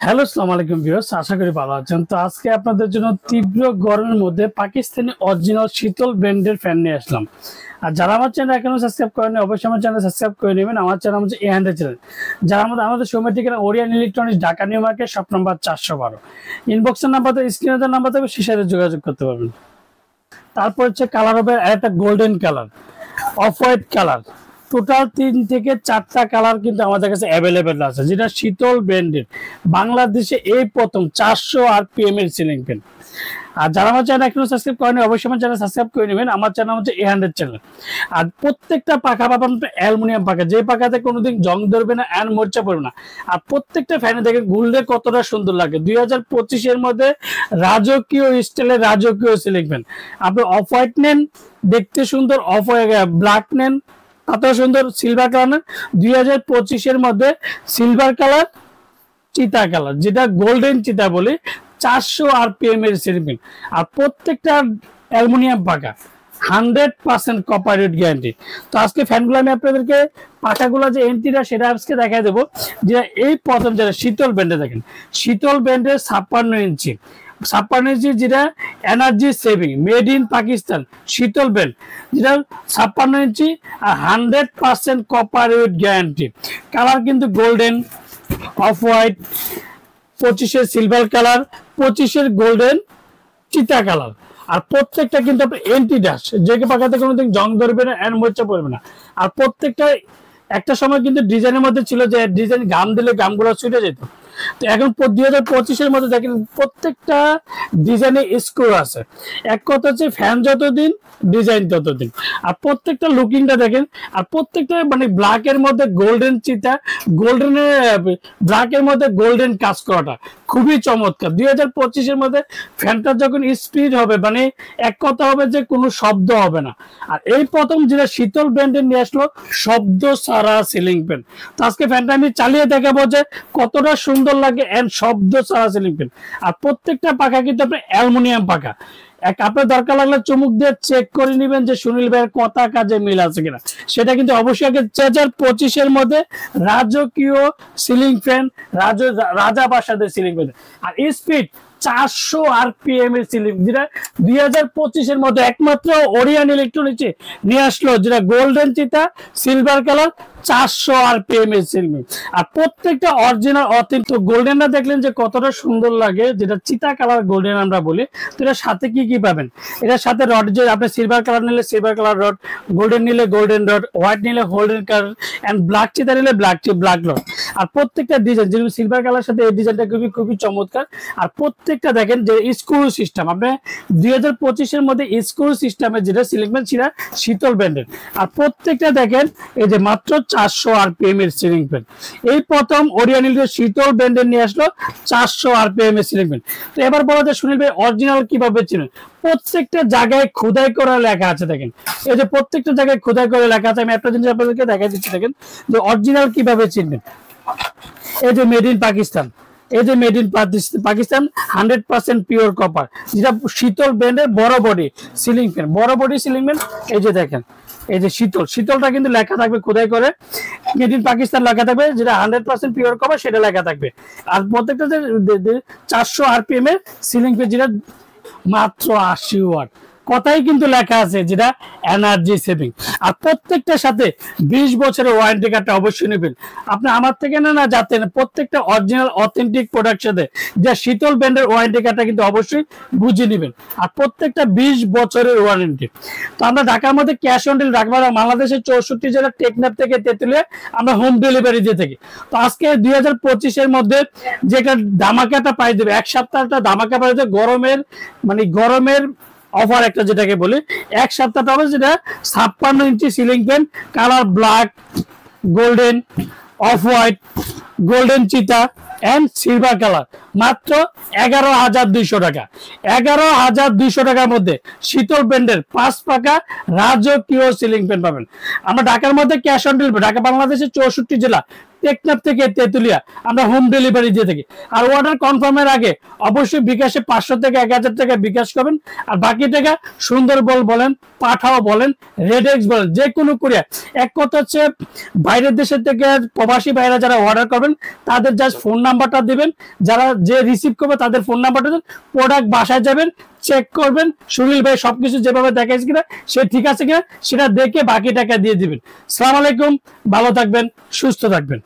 Hello, আসসালামু আলাইকুম viewers, আশা করি ভালো আছেন। তো আজকে আপনাদের জন্য তীব্র গরমের মধ্যে পাকিস্তানি অরিজিনাল শীতল ব্র্যান্ডের ফ্যান নিয়ে আসলাম। আর যারা আমার চ্যানেল এখনো সাবস্ক্রাইব করেনি অবশ্যই আমার চ্যানেল সাবস্ক্রাইব করে নেবেন। আমার চ্যানেল হচ্ছে A100 চ্যানেল। যারা আমাদের সময় ঠিকানা Orion electronics, Dhaka new market, shop number 412। ইনবক্সের নাম্বার তো স্ক্রিনে নাম্বার থাকবে, সেই সাথে যোগাযোগ করতে পারবেন। তারপর হচ্ছে কালার হবে একটা golden colour, off white colour, total 3 থেকে 4টা কালার কিন্তু আমাদের কাছে অ্যাভেলেবেল আছে, যেটা শীতল ব্র্যান্ডের বাংলাদেশে এই প্রথম 400 RPM এর সিলিং ফ্যান। আর যারা আমার চ্যানেল এখনো সাবস্ক্রাইব করেনি অবশ্যই আমার চ্যানেল সাবস্ক্রাইব করে নেবেন। আমার চ্যানেল হচ্ছে A100 চ্যানেল। আর প্রত্যেকটা পাখা পাবেন অ্যালুমিনিয়াম পাখা, যে পাখাতে কোনোদিন জং ধরবে না, অ্যান্ড মোর্চা পড়বে না। আর প্রত্যেকটা ফ্যানে দেখেন ঘুরলে কতটা সুন্দর লাগে। 2025 মধ্যে রাজকীয় স্টাইলের রাজকীয় সিলিং ফ্যান। আপনি অফ হোয়াইট নেন, দেখতে সুন্দর, অফ ব্ল্যাক নেন, তাতেও সুন্দর, সিলভার কালার। 2025 মধ্যে সিলভার কালার, চিতা কালার, যেটা গোল্ডেন চিতা বলি, 400 RPM এর সিলিং ফ্যান। আর প্রত্যেকটা অ্যালুমিনিয়াম পাকা, 100% কপার রেট গ্যারান্টি। তো আজকে ফ্যানগুলো আমি আপনাদেরকে পাখাগুলো যে এন্ট্রিটা সেটা আজকে দেখাই দেবো। যে এই প্রথম যেটা শীতল ব্র্যান্ডে দেখেন, শীতল ব্র্যান্ডের 56 ইঞ্চি, 56 ইঞ্চি, যেটা energy saving, made in Pakistan, Shital brand, যেটা 56 ইঞ্চি আর 100% কপার ওয়েট গ্যারান্টি। কালার কিন্তু গোল্ডেন, অফ হোয়াইট, 25-এর সিলভার কালার, 25-এর গোল্ডেন চিতা কালার। আর প্রত্যেকটা কিন্তু আপনার এন্টি ডাস্ট, যে পাখাতে কোনোদিন জং ধরবে না, এন্ড মোর্চা পড়বে না। আর প্রত্যেকটা একটা সময় কিন্তু ডিজাইনের মধ্যে ছিল যে ডিজাইন গাম দিলে গামগুলো ছুটে যেত। তো এখন 2025 মধ্যে দেখেন প্রত্যেকটা ডিজাইনে স্ক্রু আছে। এক কথা হচ্ছে ফ্যান যতদিন ডিজাইন ততদিন। আর প্রত্যেকটা লুকিংটা দেখেন, আর প্রত্যেকটা মানে ব্ল্যাকের মধ্যে গোল্ডেন চিতা, গোল্ডেনের ব্ল্যাকের মধ্যে গোল্ডেন কাজ করাটা খুবই চমৎকার। 2025 মধ্যে ফ্যানটা যখন স্পিড হবে, মানে এক কথা হবে যে কোনো শব্দ হবে না। আর এই প্রথম যেটা শীতল ব্র্যান্ডের নিয়ে আসলো শব্দ সারা সিলিং ফ্যান। তো আজকে ফ্যানটা আমি চালিয়ে দেখাবো যে কতটা সুন্দর লাগে, এন্ড শব্দ সারা সিলিং ফ্যান। আর প্রত্যেকটা পাখা কিন্তু আপনার অ্যালুমিনিয়াম পাখা। আপনার দরকার লাগলে চুমুক দিয়ে চেক করে নিবেন যে সুনীল ভাইয়ের কথা কাজে মিল আছে কিনা। সেটা কিন্তু অবশ্যই আগে 2025 মধ্যে রাজকীয় সিলিং ফ্যান, রাজা বাসাদের সিলিং ফ্যান। আর স্পিড 400 RPM এর সিলিং, যেটা 2025 মধ্যে একমাত্র ওরিয়ান ইলেকট্রনিক্স নিয়ে আসলো, যেটা গোল্ডেন চিতা, সিলভার কালার, 400 RPM এর সিলিং। আর প্রত্যেকটা অরিজিনাল অথেন্টিক। গোল্ডেনটা দেখলেন যে কতটা সুন্দর লাগে, যেটা চিতা কালার গোল্ডেন আমরা বলি। তো এটার সাথে কি কি পাবেন, এটার সাথে রড, যে আপনি সিলভার কালার নিলে সিলভার কালার রড, গোল্ডেন নিলে গোল্ডেন রড, হোয়াইট নিলে গোল্ডেন কালার, এন্ড ব্ল্যাক চিতা নিলে ব্ল্যাক রড। আর প্রত্যেকটা ডিজাইন, যেরকম সিলভার কালার সাথে এই ডিজাইনটা খুবই চমৎকার। আর প্রত্যেকটা দেখেন যে স্ক্রু সিস্টেম, আপনি 2025 মধ্যে স্ক্রু সিস্টেমের যেটা সিলিং ফ্যান, সেটা শীতল ব্র্যান্ডের। আর প্রত্যেকটা দেখেন এই যে মাত্র 400 RPM এর সিলিং ফ্যান। এই প্রথম ওরিয়ান ইলেকট্রনিক্স শীতল ব্র্যান্ডের নিয়ে আসলো 400 RPM এর সিলিং ফ্যান। তো এবার বলা যায় সুনীল ভাই অরিজিনাল কিভাবে চিনেন। প্রত্যেকটা জায়গায় খোদাই করা লেখা আছে, দেখেন এই যে প্রত্যেকটা জায়গায় খোদাই করে লেখা আছে। আমি একটা জিনিস আপনাদেরকে দেখাই দিচ্ছি, দেখেন যে অরিজিনাল কিভাবে চিনবেন। এই যে মেড ইন পাকিস্তান, এই যে made in Pakistan 100% pure copper, যেটা শীতল ব্র্যান্ডের বড় বডি সিলিং ফ্যান, বড় বডি সিলিং ফ্যান। এই যে দেখেন এই যে শীতলটা কিন্তু লেখা থাকবে খোদাই করে, মেড ইন পাকিস্তান লেখা থাকবে, যেটা 100% পিওর কপার সেটা লেখা থাকবে। আর প্রত্যেকটা 400 RPM এর সিলিং ফ্যান, যেটা মাত্র 80 ওয়াট, কথাই কিন্তু লেখা আছে যেটা এনার্জি সেভিং। আর প্রত্যেকটার সাথে 20 বছরের ওয়ারেন্টি কার্ডটা অবশ্যই নেবেন। আপনি আমার থেকে না যাতে প্রত্যেকটা অরিজিনাল অথেন্টিক প্রোডাক্ট সাথে যে শীতল ব্র্যান্ডের ওয়ারেন্টি কার্ডটা কিন্তু অবশ্যই বুঝে নেবেন। আর প্রত্যেকটা 20 বছরের ওয়ারেন্টি। তো আমরা ঢাকার মধ্যে ক্যাশ অন ডেলিভারি রাখবো, বাংলাদেশের 64 জেলা, টেকনাফ থেকে তেতুলিয়া আমরা হোম ডেলিভারি দিয়ে থাকি। তো আজকে 2025 মধ্যে যেটা ধামাকাটা পাই দেবে, এক সপ্তাহটা ধামাকা পাই দেবে, গরমের অফার একটা, যেটাকে বলি এক সপ্তাহটা হবে, যেটা 56 inch ceiling fan, colour black, golden, off white, golden চিতা, এন্ড সিলভার কালার, মাত্র 11,200 টাকা। 11,200 টাকার মধ্যে শীতল ব্র্যান্ডের 5 পাকা রাজকীয় সিলিং ফ্যান পাবেন। আমরা ঢাকার মধ্যে ক্যাশ অন ডেলিভারি, ঢাকা বাংলাদেশের 64 জেলা, টেকনাফ থেকে তেতুলিয়া আমরা হোম ডেলিভারি দিয়ে থাকি। আর অর্ডার কনফার্মের আগে অবশ্যই বিকাশে 500 থেকে 1000 টাকা বিকাশ করবেন। আর বাকি টাকা সুন্দরবন বলেন, পাঠাও বলেন, রেডেক্স বলেন, যে কোনো কুরিয়ার। এক কথা হচ্ছে বাইরের দেশের থেকে প্রবাসী ভাইরা যারা অর্ডার করবেন তাদের জাস্ট ফোন নাম্বারটা দিবেন, যারা যে রিসিভ করবে তাদের ফোন নাম্বারটা দেন, প্রোডাক্ট বাসায় যাবেন, চেক করবেন সুনীল ভাই সবকিছু যেভাবে দেখাইছে কিনা সে ঠিক আছে কিনা সেটা দেখে বাকি টাকা দিয়ে দিবেন। আসসালামু আলাইকুম, ভালো থাকবেন, সুস্থ থাকবেন।